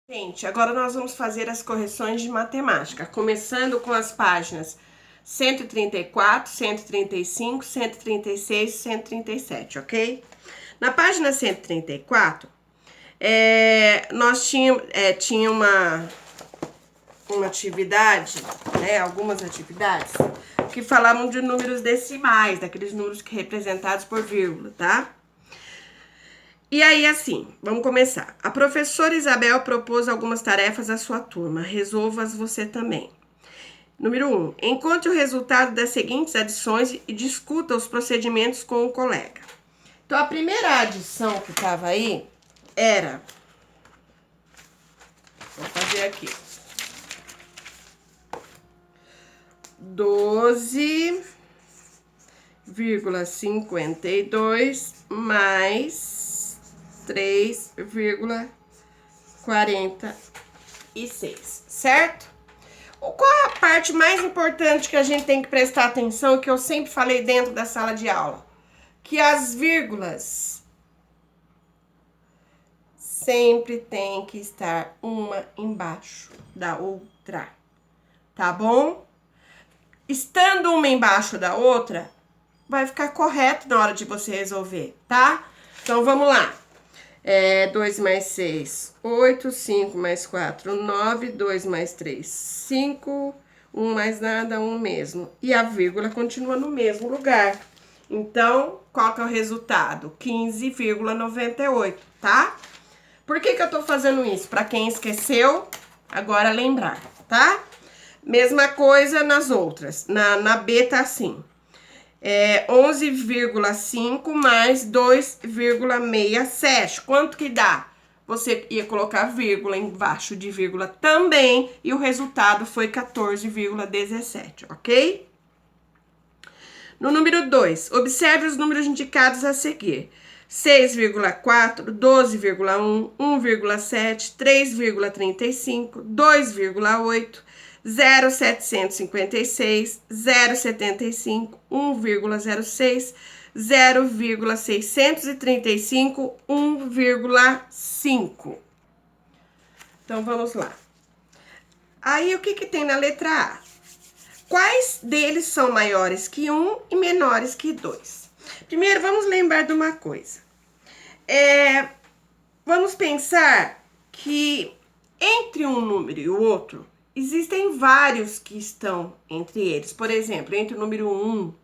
Gente, agora nós vamos fazer as correções de matemática, começando com as páginas 134, 135, 136 e 137, ok? Na página 134, nós tinha uma atividade, algumas atividades, que falavam de números decimais, daqueles números que representados por vírgula, tá? E aí, assim, vamos começar. A professora Isabel propôs algumas tarefas à sua turma. Resolva-as você também. Número 1. Encontre o resultado das seguintes adições e discuta os procedimentos com o colega. Então, a primeira adição que estava aí era... Vou fazer aqui. 12,52 mais 3,46, certo? Qual é a parte mais importante que a gente tem que prestar atenção, que eu sempre falei dentro da sala de aula? Que as vírgulas sempre tem que estar uma embaixo da outra, tá bom? Estando uma embaixo da outra, vai ficar correto na hora de você resolver, tá? Então, vamos lá. 2 mais 6, 8, 5 mais 4, 9, 2 mais 3, 5, 1 mais nada, 1 mesmo. E a vírgula continua no mesmo lugar. Então, qual que é o resultado? 15,98, tá? Por que eu tô fazendo isso? Para quem esqueceu, agora lembrar, tá? Mesma coisa nas outras. Na B tá assim. 11,5 mais 2,67. Quanto que dá? Você ia colocar vírgula embaixo de vírgula também, e o resultado foi 14,17, ok? No número 2, observe os números indicados a seguir. 6,4, 12,1, 1,7, 3,35, 2,8, 0,756, 0,75, 1,06, 0,635, 1,5. Então, vamos lá. Aí, o que tem na letra A? Quais deles são maiores que 1 e menores que 2? Primeiro, vamos lembrar de uma coisa. Vamos pensar que entre um número e o outro, existem vários que estão entre eles. Por exemplo, entre o número 1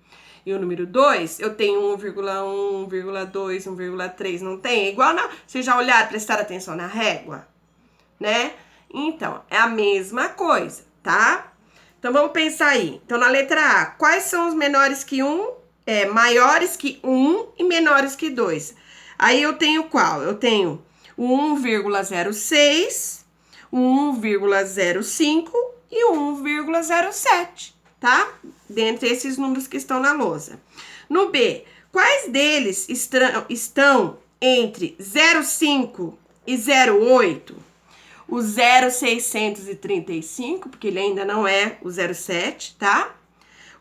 e o número 2, eu tenho 1,1, 1,2, 1,3, não tem? É igual vocês já olharam, prestaram atenção na régua? Né? Então, é a mesma coisa, tá? Então, vamos pensar aí. Então, na letra A, quais são os menores que 1, maiores que 1 e menores que 2? Aí, eu tenho qual? Eu tenho o 1,06, o 1,05 e o 1,07, tá? Dentre esses números que estão na lousa. No B, quais deles estão entre 0,5 e 0,8? O 0,635, porque ele ainda não é o 0,7, tá?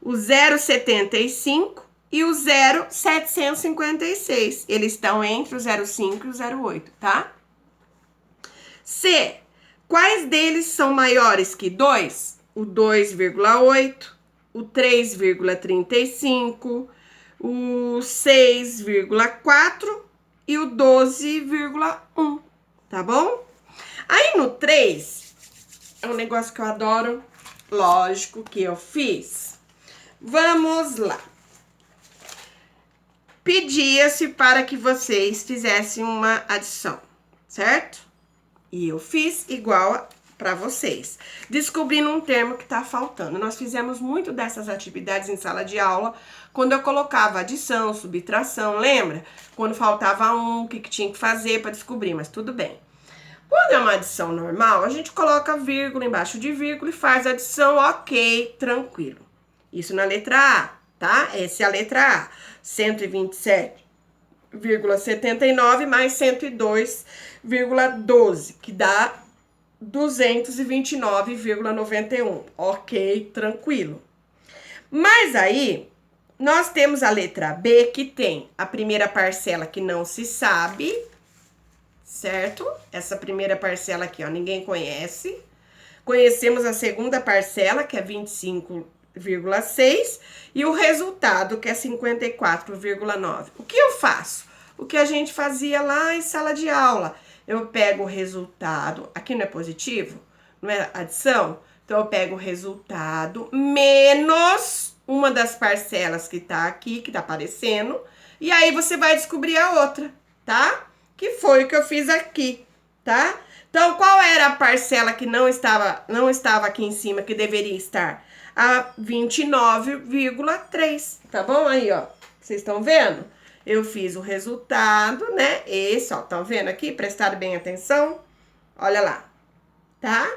O 0,75 e o 0,756. Eles estão entre o 0,5 e o 0,8, tá? C. Quais deles são maiores que 2? O 2,8, o 3,35, o 6,4 e o 12,1, tá bom? Aí no 3, é um negócio que eu adoro, lógico que eu fiz. Vamos lá. Pedia-se para que vocês fizessem uma adição, certo? E eu fiz igual para vocês, descobrindo um termo que tá faltando. Nós fizemos muito dessas atividades em sala de aula, quando eu colocava adição, subtração, lembra? Quando faltava um, o que tinha que fazer para descobrir, mas tudo bem. Quando é uma adição normal, a gente coloca vírgula embaixo de vírgula e faz a adição, ok, tranquilo. Isso na letra A, tá? Essa é a letra A. 127,79 mais 102,12, que dá 229,91. Ok, tranquilo. Mas aí, nós temos a letra B, que tem a primeira parcela que não se sabe, certo? Essa primeira parcela aqui, ó, ninguém conhece. Conhecemos a segunda parcela, que é 25,6, e o resultado, que é 54,9. O que eu faço? O que a gente fazia lá em sala de aula. Eu pego o resultado, aqui não é positivo, não é adição? Então, eu pego o resultado menos uma das parcelas que tá aqui, que tá aparecendo, e aí você vai descobrir a outra, tá? Que foi o que eu fiz aqui, tá? Então, qual era a parcela que não estava aqui em cima, que deveria estar? A 29,3, tá bom? Aí, ó, vocês estão vendo? Eu fiz o resultado, né? Esse, ó, estão vendo aqui? Prestaram bem atenção? Olha lá, tá?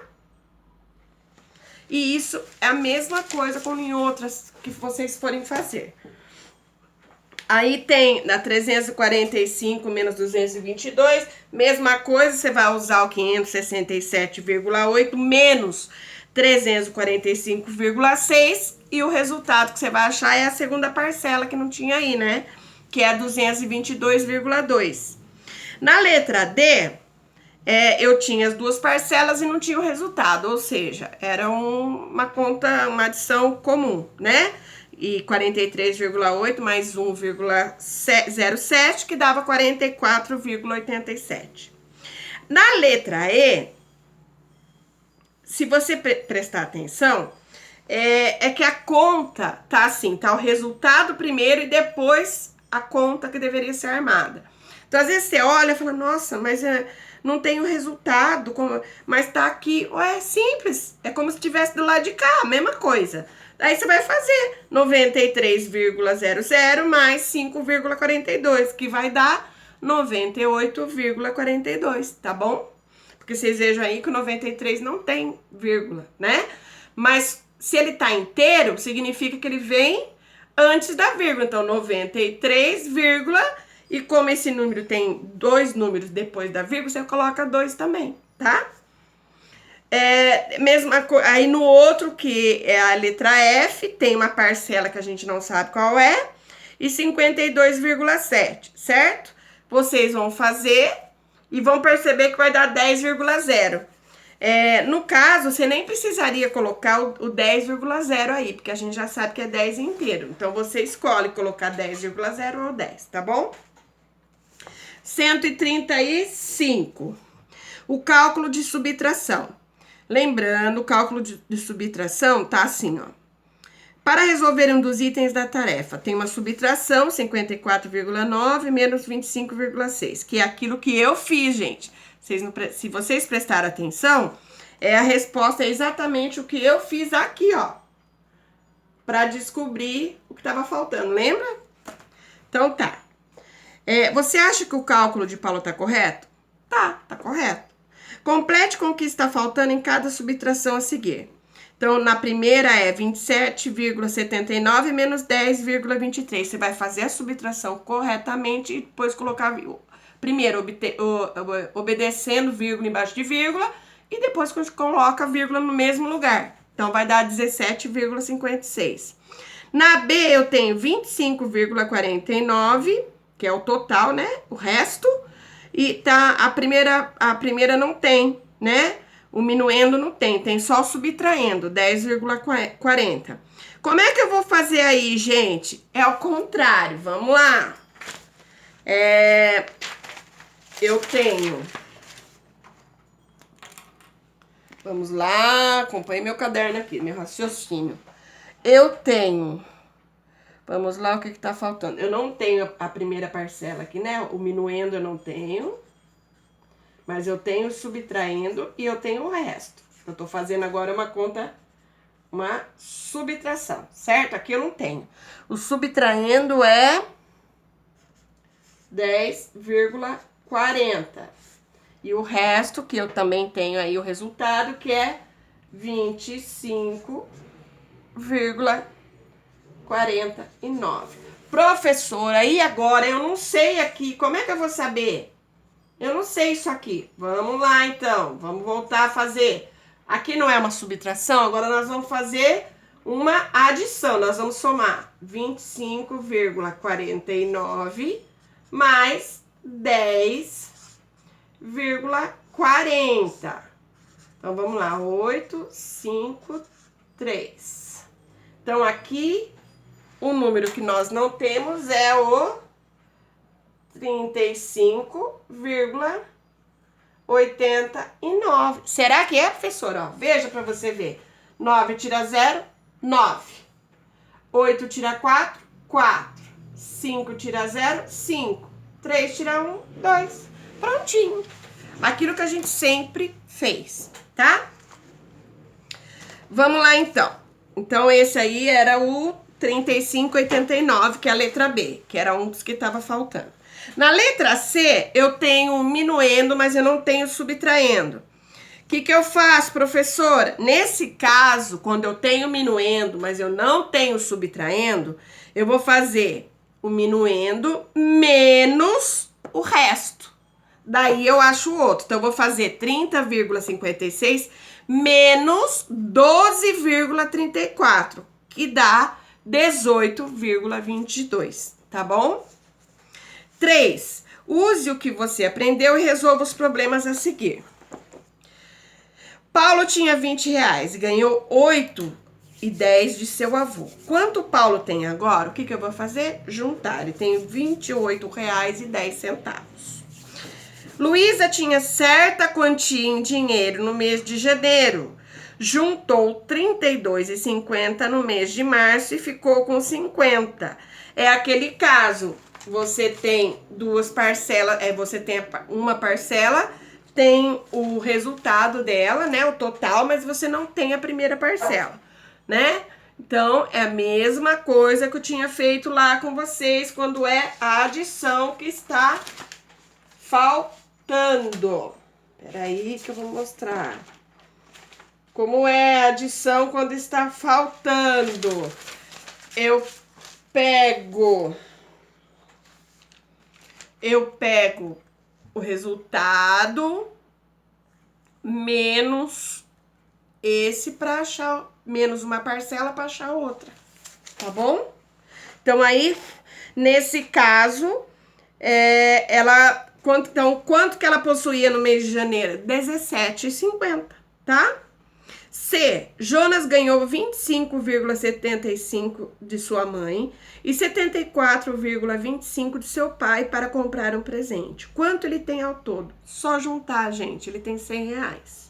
E isso é a mesma coisa como em outras que vocês forem fazer. Aí tem na 345 menos 222, mesma coisa, você vai usar o 567,8 menos 345,6 e o resultado que você vai achar é a segunda parcela que não tinha aí, né? Que é 222,2. Na letra D, eu tinha as duas parcelas e não tinha o resultado, ou seja, era uma conta, uma adição comum, né? E 43,8 mais 1,07, que dava 44,87. Na letra E, se você prestar atenção, é que a conta tá assim, tá o resultado primeiro e depois a conta que deveria ser armada. Então, às vezes você olha e fala, nossa, mas não tem o resultado, mas tá aqui. Ué, é simples, é como se estivesse do lado de cá, a mesma coisa. Aí você vai fazer 93,00 mais 5,42, que vai dar 98,42, tá bom? Porque vocês vejam aí que o 93 não tem vírgula, né? Mas se ele tá inteiro, significa que ele vem antes da vírgula. Então, 93, e como esse número tem dois números depois da vírgula, você coloca 2 também, tá? Mesma coisa, aí no outro, que é a letra F, tem uma parcela que a gente não sabe qual é, e 52,7, certo? Vocês vão fazer e vão perceber que vai dar 10,0. No caso, você nem precisaria colocar o 10,0 aí, porque a gente já sabe que é 10 inteiro. Então, você escolhe colocar 10,0 ou 10, tá bom? 135. O cálculo de subtração. Lembrando, o cálculo de subtração tá assim, ó. Para resolver um dos itens da tarefa, tem uma subtração, 54,9 menos 25,6, que é aquilo que eu fiz, gente. Se vocês prestarem atenção, a resposta é exatamente o que eu fiz aqui, ó. Para descobrir o que estava faltando, lembra? Então, tá. Você acha que o cálculo de Paulo tá correto? Tá correto. Complete com o que está faltando em cada subtração a seguir. Então, na primeira é 27,79 menos 10,23. Você vai fazer a subtração corretamente e depois colocar, primeiro, obedecendo vírgula embaixo de vírgula, e depois coloca a vírgula no mesmo lugar. Então, vai dar 17,56. Na B, eu tenho 25,49, que é o total, né? O resto. E tá, a primeira não tem, né? O minuendo não tem só o subtraindo, 10,40. Como é que eu vou fazer aí, gente? É ao contrário, vamos lá. Eu tenho... Vamos lá, acompanhe meu caderno aqui, meu raciocínio. Eu tenho... Vamos lá, o que tá faltando? Eu não tenho a primeira parcela aqui, né? O minuendo eu não tenho. Mas eu tenho subtraindo e eu tenho o resto. Eu tô fazendo agora uma conta, uma subtração, certo? Aqui eu não tenho. O subtraindo é 10,40. E o resto, que eu também tenho aí o resultado, que é 25,49. Professora, e agora? Eu não sei aqui, como é que eu vou saber? Eu não sei isso aqui. Vamos lá, então. Vamos voltar a fazer. Aqui não é uma subtração, agora nós vamos fazer uma adição. Nós vamos somar 25,49 mais 10,40. 8,40. Então, vamos lá, 8, 5, 3. Então, aqui, o número que nós não temos é o 35,89. Será que é, professora? Ó, veja para você ver. 9 tira 0, 9. 8 tira 4, 4. 5 tira 0, 5. 3 tira 1, 2. Prontinho. Aquilo que a gente sempre fez, tá? Vamos lá, então. Então, esse aí era o 35,89, que é a letra B, que era um dos que estava faltando. Na letra C, eu tenho minuendo, mas eu não tenho subtraindo. O que eu faço, professora? Nesse caso, quando eu tenho minuendo, mas eu não tenho subtraindo, eu vou fazer o minuendo menos o resto. Daí eu acho o outro. Então, eu vou fazer 30,56 menos 12,34, que dá 18,22, tá bom? 3. Use o que você aprendeu e resolva os problemas a seguir. Paulo tinha 20 reais e ganhou 8,10 de seu avô. Quanto o Paulo tem agora? O que eu vou fazer? Juntar. Ele tem 28,10. Luísa tinha certa quantia em dinheiro no mês de janeiro. Juntou 32,50 no mês de março e ficou com 50. É aquele caso, você tem duas parcelas, você tem uma parcela, tem o resultado dela, né, o total, mas você não tem a primeira parcela, né? Então, é a mesma coisa que eu tinha feito lá com vocês quando é a adição que está faltando. Peraí que eu vou mostrar. Como é a adição quando está faltando? Eu pego o resultado menos esse para achar, menos uma parcela para achar outra, tá bom? Então, aí, nesse caso, quanto que ela possuía no mês de janeiro? 17,50, tá? C. Jonas ganhou 25,75 de sua mãe e 74,25 de seu pai para comprar um presente. Quanto ele tem ao todo? Só juntar, gente. Ele tem 100 reais.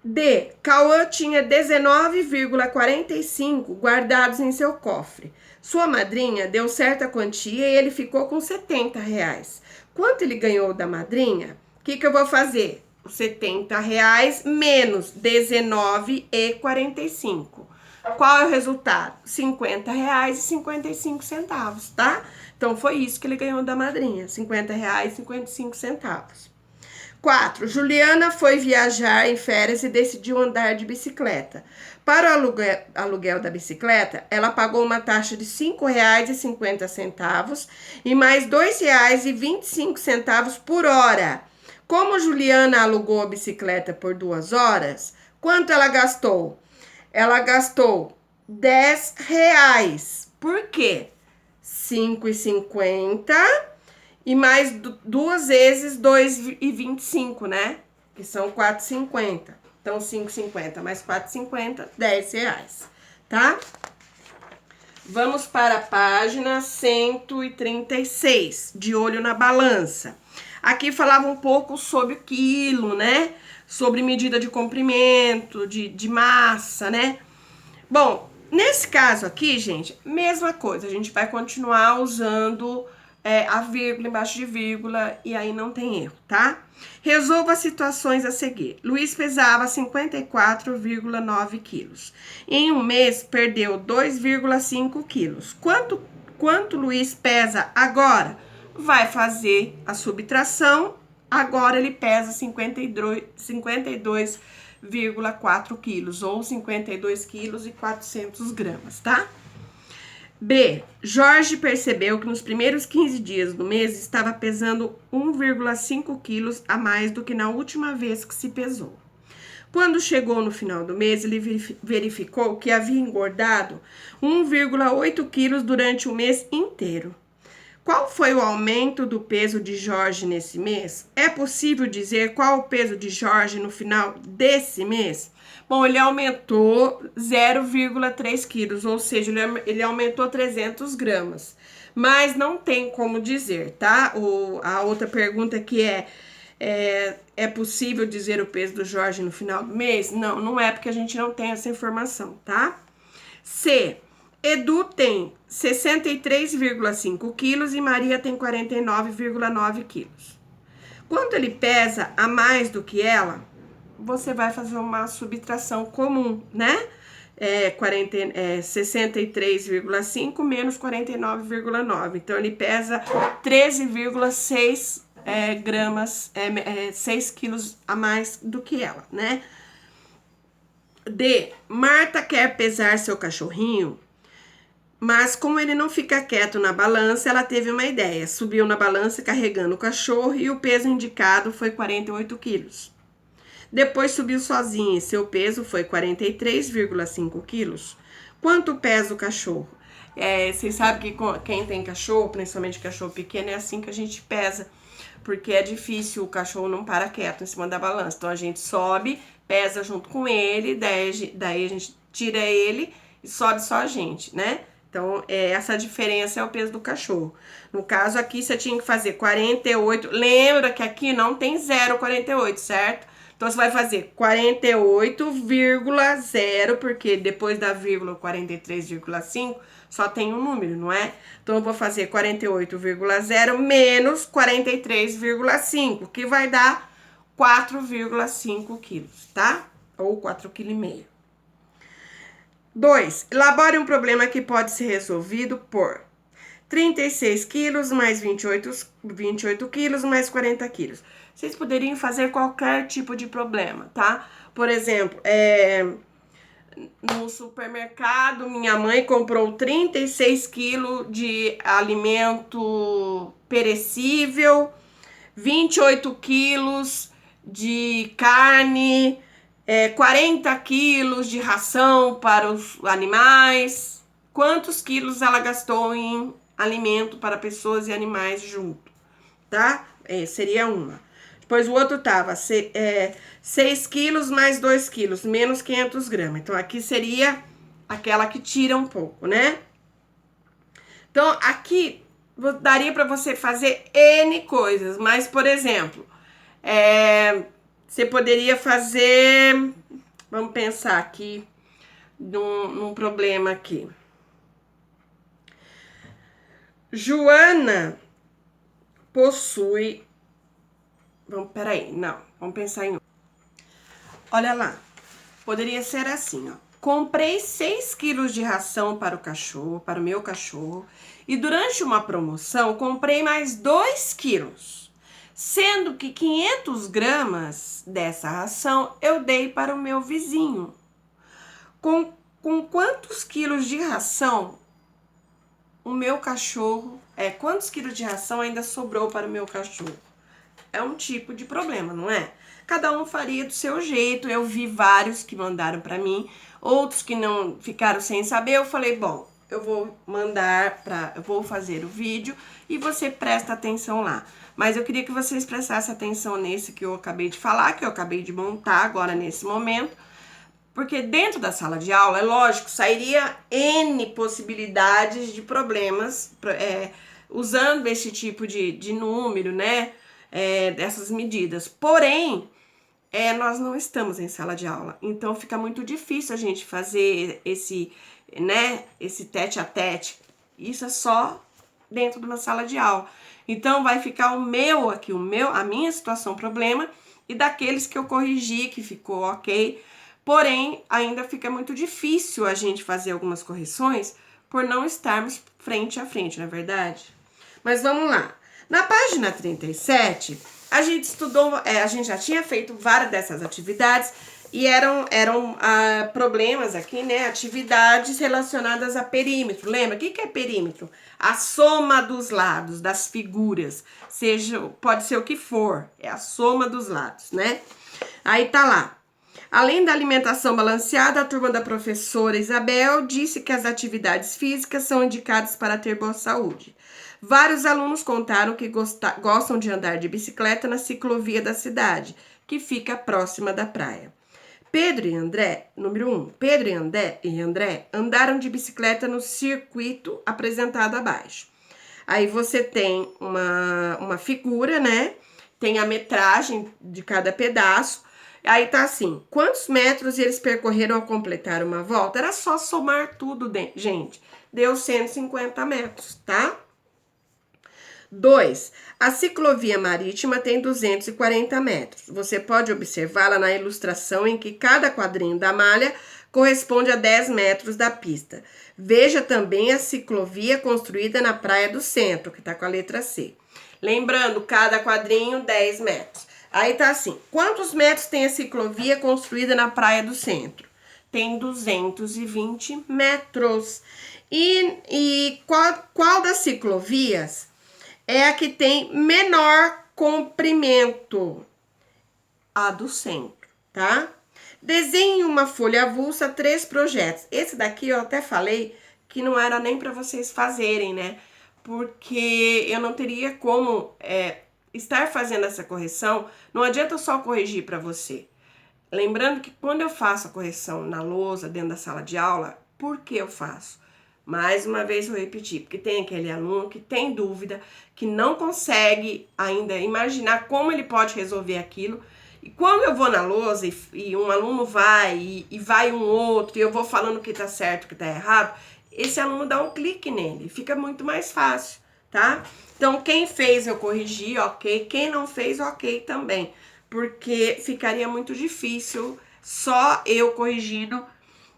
D. Cauã tinha 19,45 guardados em seu cofre. Sua madrinha deu certa quantia e ele ficou com 70 reais. Quanto ele ganhou da madrinha? O que eu vou fazer? Os 70 reais menos 19,45. Qual é o resultado? 50 reais e 55 centavos, tá? Então, foi isso que ele ganhou da madrinha, 50 reais e 55 centavos. 4. Juliana foi viajar em férias e decidiu andar de bicicleta. Para o aluguel da bicicleta, ela pagou uma taxa de R$ 5,50 e mais R$ 2,25 por hora. Como Juliana alugou a bicicleta por 2 horas, quanto ela gastou? Ela gastou 10 reais. Por quê? 5,50 e mais 2 vezes 2,25, né? Que são 4,50. Então, 5,50 mais 4,50, 10 reais, tá? Vamos para a página 136, de olho na balança. Aqui falava um pouco sobre o quilo, né? Sobre medida de comprimento, de massa, né? Bom, nesse caso aqui, gente, mesma coisa. A gente vai continuar usando a vírgula embaixo de vírgula e aí não tem erro, tá? Resolva as situações a seguir. Luiz pesava 54,9 quilos. Em um mês, perdeu 2,5 quilos. Quanto Luiz pesa agora? Vai fazer a subtração, agora ele pesa 52,4 quilos, ou 52 quilos e 400 gramas, tá? B. Jorge percebeu que nos primeiros 15 dias do mês estava pesando 1,5 quilos a mais do que na última vez que se pesou. Quando chegou no final do mês, ele verificou que havia engordado 1,8 quilos durante o mês inteiro. Qual foi o aumento do peso de Jorge nesse mês? É possível dizer qual o peso de Jorge no final desse mês? Bom, ele aumentou 0,3 quilos, ou seja, ele aumentou 300 gramas. Mas não tem como dizer, tá? A outra pergunta que é possível dizer o peso do Jorge no final do mês? Não, não é, porque a gente não tem essa informação, tá? C. Edu tem 63,5 quilos e Maria tem 49,9 quilos. Quando ele pesa a mais do que ela, você vai fazer uma subtração comum, né? 63,5 menos 49,9. Então, ele pesa 13,6 gramas, 6 quilos a mais do que ela, né? D. Marta quer pesar seu cachorrinho, mas como ele não fica quieto na balança, ela teve uma ideia. Subiu na balança carregando o cachorro e o peso indicado foi 48 quilos. Depois subiu sozinha e seu peso foi 43,5 quilos. Quanto pesa o cachorro? Vocês sabem que quem tem cachorro, principalmente cachorro pequeno, é assim que a gente pesa. Porque é difícil, o cachorro não para quieto em cima da balança. Então a gente sobe, pesa junto com ele, daí a gente tira ele e sobe só a gente, né? Então, essa diferença é o peso do cachorro. No caso aqui, você tinha que fazer 48. Lembra que aqui não tem 0,48, certo? Então, você vai fazer 48,0, porque depois da vírgula 43,5 só tem um número, não é? Então, eu vou fazer 48,0 menos 43,5, que vai dar 4,5 quilos, tá? Ou 4,5 kg. 2. Elabore um problema que pode ser resolvido por 36 quilos mais 28 quilos mais 40 quilos. Vocês poderiam fazer qualquer tipo de problema, tá? Por exemplo, no supermercado, minha mãe comprou 36 quilos de alimento perecível, 28 quilos de carne, 40 quilos de ração para os animais. Quantos quilos ela gastou em alimento para pessoas e animais junto, tá? Seria uma. Depois o outro tava 6 quilos mais 2 quilos, menos 500 gramas. Então, aqui seria aquela que tira um pouco, né? Então, aqui daria para você fazer N coisas, mas, por exemplo, você poderia fazer... Vamos pensar aqui num problema aqui. Joana possui... Vamos pensar em... Olha lá, poderia ser assim, ó. Comprei 6 quilos de ração para o meu cachorro, e durante uma promoção comprei mais 2 quilos, sendo que 500 gramas dessa ração eu dei para o meu vizinho. Com quantos quilos de ração o meu cachorro... quantos quilos de ração ainda sobrou para o meu cachorro? É um tipo de problema, não é? Cada um faria do seu jeito. Eu vi vários que mandaram para mim, outros que não ficaram sem saber. Eu falei, bom, eu vou fazer o vídeo e você presta atenção lá. Mas eu queria que vocês prestassem atenção nesse que eu acabei de falar, que eu acabei de montar agora nesse momento. Porque dentro da sala de aula, é lógico, sairia N possibilidades de problemas usando esse tipo de número, né? Dessas medidas. Porém, nós não estamos em sala de aula. Então, fica muito difícil a gente fazer esse tete a tete. Isso é só dentro de uma sala de aula. Então, vai ficar a minha situação problema e daqueles que eu corrigi, que ficou ok. Porém, ainda fica muito difícil a gente fazer algumas correções por não estarmos frente a frente, não é verdade? Mas vamos lá. Na página 37, a gente estudou, a gente já tinha feito várias dessas atividades e eram problemas aqui, né? Atividades relacionadas a perímetro. Lembra? O que é perímetro? A soma dos lados, das figuras. Pode ser o que for, é a soma dos lados, né? Aí tá lá. Além da alimentação balanceada, a turma da professora Isabel disse que as atividades físicas são indicadas para ter boa saúde. Vários alunos contaram que gostam de andar de bicicleta na ciclovia da cidade, que fica próxima da praia. Pedro e André, número 1, Pedro e André andaram de bicicleta no circuito apresentado abaixo. Aí você tem uma figura, né? Tem a metragem de cada pedaço. Aí tá assim, quantos metros eles percorreram ao completar uma volta? Era só somar tudo, gente. Deu 150 metros, tá? 2. A ciclovia marítima tem 240 metros. Você pode observá-la na ilustração em que cada quadrinho da malha corresponde a 10 metros da pista. Veja também a ciclovia construída na Praia do Centro, que está com a letra C. Lembrando, cada quadrinho 10 metros. Aí tá assim, quantos metros tem a ciclovia construída na Praia do Centro? Tem 220 metros. E qual das ciclovias é a que tem menor comprimento? A do centro, tá? Desenhe uma folha avulsa 3 projetos. Esse daqui eu até falei que não era nem para vocês fazerem, né? Porque eu não teria como estar fazendo essa correção. Não adianta só corrigir para você. Lembrando que quando eu faço a correção na lousa, dentro da sala de aula, por que eu faço? Mais uma vez vou repetir, porque tem aquele aluno que tem dúvida, que não consegue ainda imaginar como ele pode resolver aquilo. E quando eu vou na lousa e um aluno vai e vai um outro, e eu vou falando o que tá certo, o que tá errado, esse aluno dá um clique nele, fica muito mais fácil, tá? Então, quem fez eu corrigi, ok. Quem não fez, ok também. Porque ficaria muito difícil só eu corrigindo,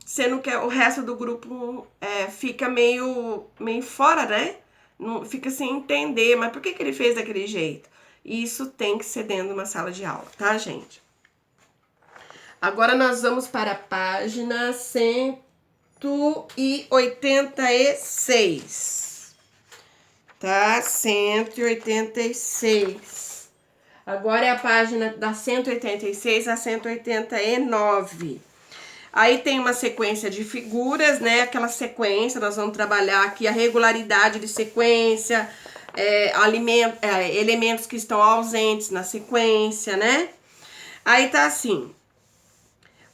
sendo que o resto do grupo fica meio fora, né? Não, fica sem entender, mas por que ele fez daquele jeito? Isso tem que ser dentro de uma sala de aula, tá, gente? Agora nós vamos para a página 186, tá? 186. Agora é a página da 186 a 189. Aí tem uma sequência de figuras, né? Aquela sequência, nós vamos trabalhar aqui a regularidade de sequência, elementos que estão ausentes na sequência, né? Aí tá assim,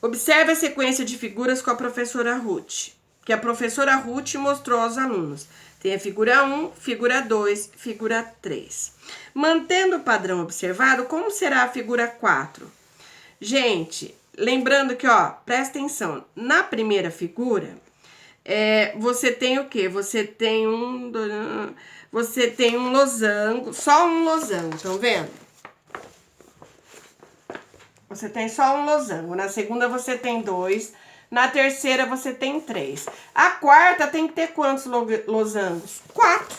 observe a sequência de figuras com a professora Ruth, que a professora Ruth mostrou aos alunos. Tem a figura 1, figura 2, figura 3. Mantendo o padrão observado, como será a figura 4? Gente, lembrando que, ó, presta atenção, na primeira figura, você tem o quê? Você tem um losango, só um losango, estão vendo? Você tem só um losango. Na segunda você tem 2, na terceira você tem 3. A quarta tem que ter quantos losangos? 4.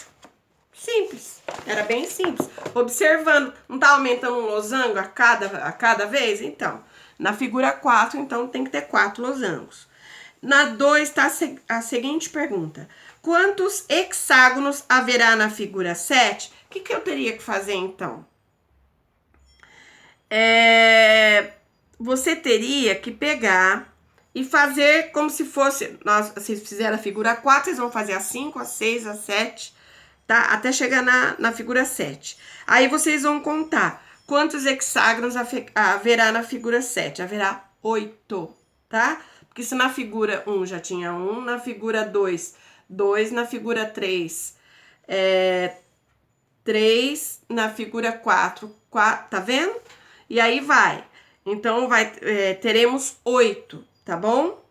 Simples, era bem simples. Observando, não tá aumentando um losango a cada vez? Então, na figura 4, então tem que ter 4 losangos. Na 2 tá a seguinte pergunta: quantos hexágonos haverá na figura 7? O que eu teria que fazer então? Você teria que pegar e fazer como se fosse. Vocês fizeram a figura 4, vocês vão fazer a 5, a 6, a 7, tá? Até chegar na figura 7. Aí vocês vão contar quantos hexágonos haverá na figura 7. Haverá 8, tá? Porque se na figura 1 já tinha 1, na figura 2, 2, na figura 3, 3, na figura 4, 4, tá vendo? E aí vai. Então, teremos 8, tá bom?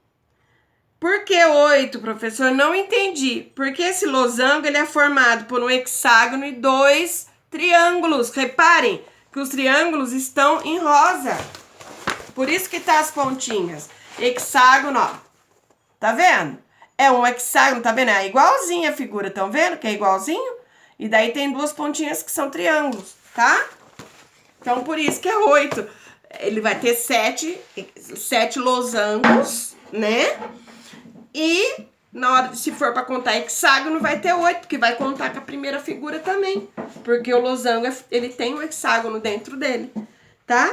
Por que 8, professor? Não entendi. Porque esse losango ele é formado por um hexágono e 2 triângulos. Reparem que os triângulos estão em rosa. Por isso que tá as pontinhas. Hexágono, ó. Tá vendo? É um hexágono, tá vendo? É igualzinha a figura, estão vendo que é igualzinho? E daí tem 2 pontinhas que são triângulos, tá? Então, por isso que é 8. Ele vai ter 7 losangos, né? E na hora, se for para contar hexágono, vai ter 8, porque vai contar com a primeira figura também. Porque o losango, ele tem um hexágono dentro dele, tá?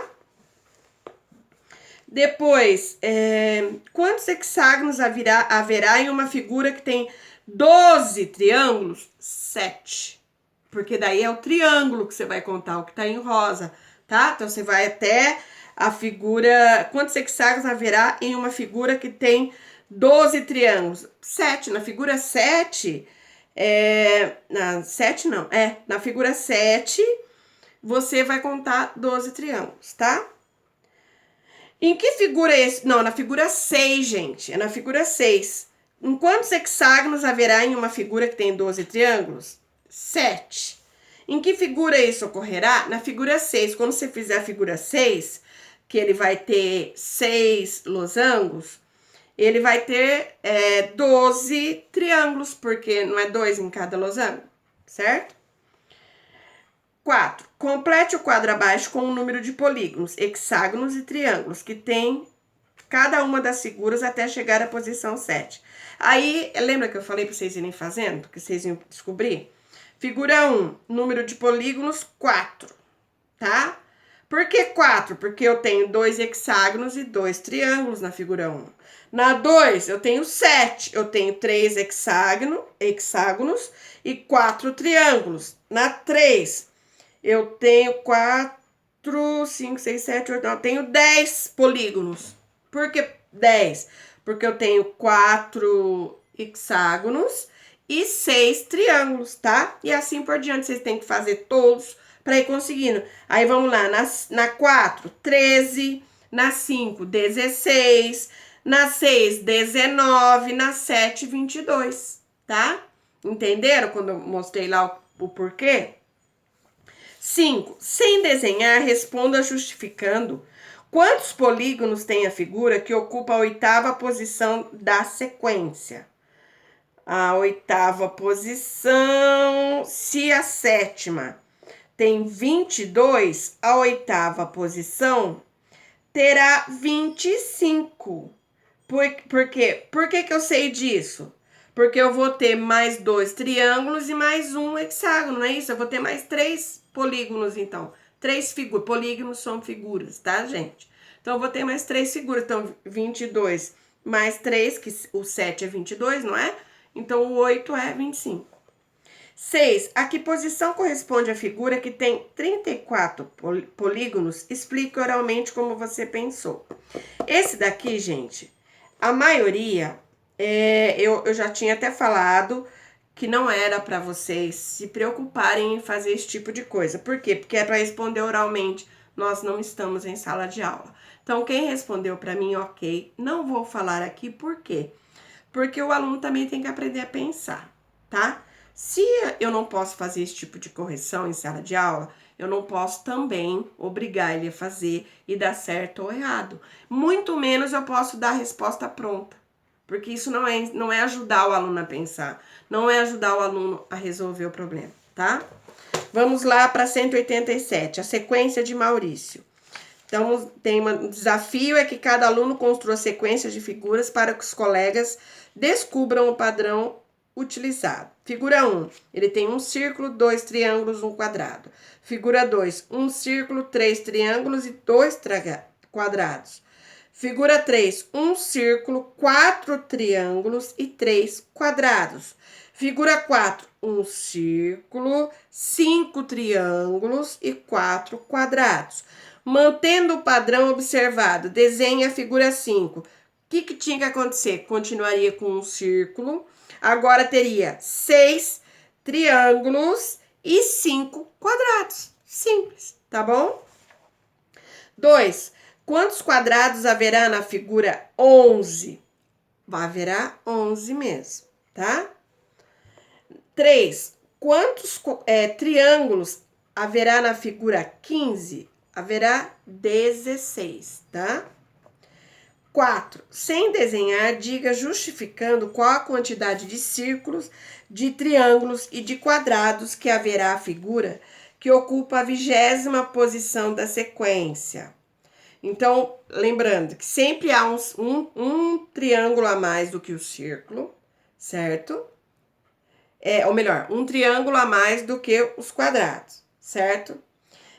Depois, quantos hexágonos haverá em uma figura que tem 12 triângulos? 7. porque daí é o triângulo que você vai contar, o que tá em rosa, tá? Então, você vai até a figura... Quantos hexágonos haverá em uma figura que tem 12 triângulos? 7. Na figura 7... na figura 7, você vai contar 12 triângulos, tá? Em que figura é esse? Não, na figura 6, gente. É na figura 6. Em quantos hexágonos haverá em uma figura que tem 12 triângulos? 7. Em que figura isso ocorrerá? Na figura 6. Quando você fizer a figura 6, que ele vai ter 6 losangos, ele vai ter 12 triângulos, porque não é 2 em cada losango, certo? 4. Complete o quadro abaixo com o número de polígonos, hexágonos e triângulos que tem cada uma das figuras até chegar à posição 7. Aí, lembra que eu falei para vocês irem fazendo? Que vocês iam descobrir? Figura 1, número de polígonos, 4, tá? Por que 4? Porque eu tenho 2 hexágonos e 2 triângulos na figura 1. Na 2, eu tenho 7. Eu tenho 3 hexágonos e 4 triângulos. Na 3, eu tenho 4, 5, 6, 7, 8, 9. Eu tenho 10 polígonos. Por que 10? Porque eu tenho 4 hexágonos e 6 triângulos, tá? E assim por diante, vocês têm que fazer todos para ir conseguindo. Aí vamos lá, na 4, 13, na 5, 16, na 6, 19, na 7, 22, tá? Entenderam quando eu mostrei lá o porquê? 5. Sem desenhar, responda justificando quantos polígonos tem a figura que ocupa a 8ª posição da sequência. A 8ª posição, se a 7ª tem 22, a 8ª posição terá 25. Por quê? Por que que eu sei disso? Porque eu vou ter mais 2 triângulos e mais um hexágono, não é isso? Eu vou ter mais 3 polígonos, então. 3 figuras. Polígonos são figuras, tá, gente? Então, eu vou ter mais 3 figuras. Então, 22 mais 3, que o 7 é 22, não é? Então, o 8 é 25. 6. A que posição corresponde a figura que tem 34 polígonos? Explique oralmente como você pensou. Esse daqui, gente, a maioria, eu já tinha até falado que não era para vocês se preocuparem em fazer esse tipo de coisa. Por quê? Porque é para responder oralmente. Nós não estamos em sala de aula. Então, quem respondeu para mim, ok. Não vou falar aqui por quê? Porque o aluno também tem que aprender a pensar, tá? Se eu não posso fazer esse tipo de correção em sala de aula, eu não posso também obrigar ele a fazer e dar certo ou errado. Muito menos eu posso dar a resposta pronta, porque isso não é ajudar o aluno a pensar, não é ajudar o aluno a resolver o problema, tá? Vamos lá para 187, a sequência de Maurício. Então, tem um desafio é que cada aluno construa sequências de figuras para que os colegas descubram o padrão utilizado. Figura 1, ele tem um círculo, 2 triângulos, 1 quadrado. Figura 2, um círculo, 3 triângulos e 2 quadrados. Figura 3, um círculo, 4 triângulos e 3 quadrados. Figura 4, um círculo, 5 triângulos e 4 quadrados. Mantendo o padrão observado, desenhe a figura 5. O que tinha que acontecer? Continuaria com um círculo. Agora teria 6 triângulos e 5 quadrados. Simples, tá bom? 2. Quantos quadrados haverá na figura 11? Haverá 11 mesmo, tá? 3. Quantos triângulos haverá na figura 15? Haverá 16, tá? 4. Sem desenhar, diga justificando qual a quantidade de círculos, de triângulos e de quadrados que haverá a figura que ocupa a 20ª posição da sequência. Então, lembrando que sempre há um triângulo a mais do que o círculo, certo? Ou melhor, um triângulo a mais do que os quadrados, certo?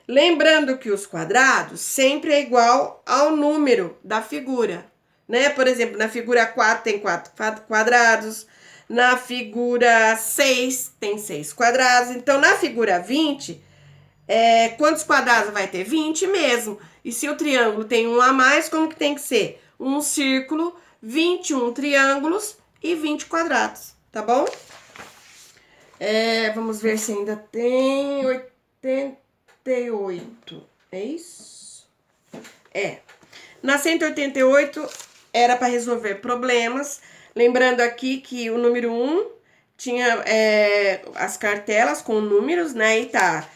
Lembrando que os quadrados sempre é igual ao número da figura, né? Por exemplo, na figura 4 tem 4 quadrados, Na figura 6, tem 6 quadrados. Então, na figura 20, quantos quadrados vai ter? 20 mesmo. E se o triângulo tem um a mais, como que tem que ser? Um círculo, 21 triângulos e 20 quadrados, tá bom? Vamos ver se ainda tem 88. É isso? Na 188 era para resolver problemas. Lembrando aqui que o número 1 tinha as cartelas com números, né? E tá.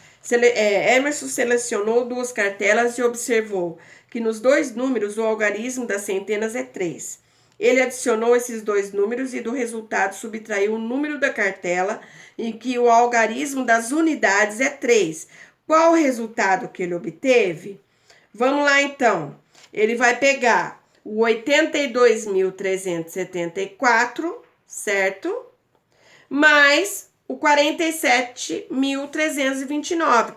Emerson selecionou 2 cartelas e observou que nos 2 números o algarismo das centenas é 3. Ele adicionou esses 2 números e do resultado subtraiu o número da cartela em que o algarismo das unidades é 3. Qual o resultado que ele obteve? Vamos lá então. Ele vai pegar o 82.374, certo? Mais o 47.329.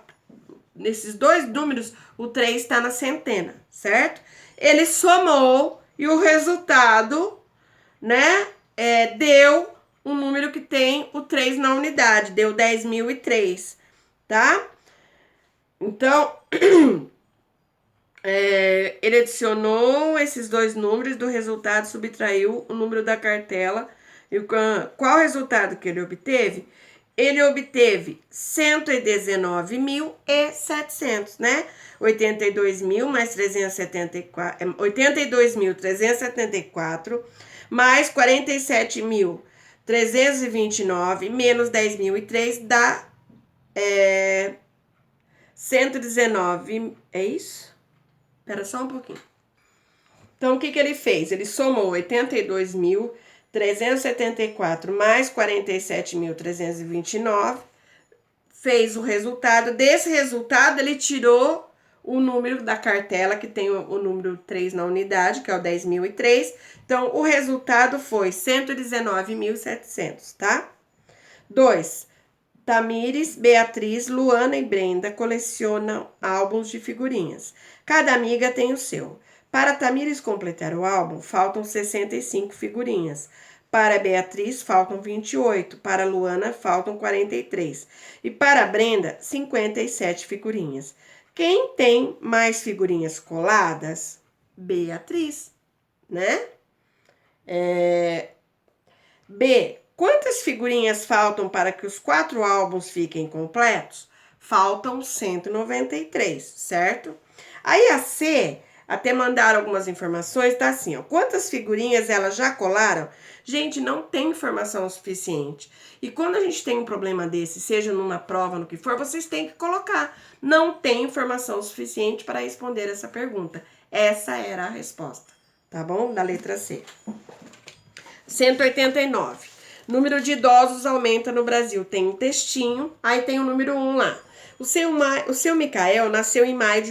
Nesses 2 números, o 3 está na centena, certo? Ele somou e o resultado, né, deu um número que tem o 3 na unidade, deu 10.003, tá? Então, ele adicionou esses 2 números, do resultado subtraiu o número da cartela. E qual o resultado que ele obteve? Ele obteve 119.700, né? 82.000 mais 374, 82.374 mais 47.329 menos 10.003 dá 119, é isso? Espera só um pouquinho. Então, o que ele fez? Ele somou 82.374 mais 47.329, fez o resultado. Desse resultado, ele tirou o número da cartela, que tem o número 3 na unidade, que é o 10.003. Então, o resultado foi 119.700, tá? 2. Tamires, Beatriz, Luana e Brenda colecionam álbuns de figurinhas. Cada amiga tem o seu. Para Tamires completar o álbum, faltam 65 figurinhas. Para Beatriz, faltam 28. Para Luana, faltam 43. E para Brenda, 57 figurinhas. Quem tem mais figurinhas coladas? Beatriz, né? B. Quantas figurinhas faltam para que os 4 álbuns fiquem completos? Faltam 193, certo? Aí a C, até mandaram algumas informações, tá assim, ó. Quantas figurinhas elas já colaram? Gente, não tem informação suficiente. E quando a gente tem um problema desse, seja numa prova, no que for, vocês têm que colocar. Não tem informação suficiente para responder essa pergunta. Essa era a resposta, tá bom? Da letra C. 189. Número de idosos aumenta no Brasil. Tem um textinho, aí tem o número 1 lá. O seu Micael nasceu em maio de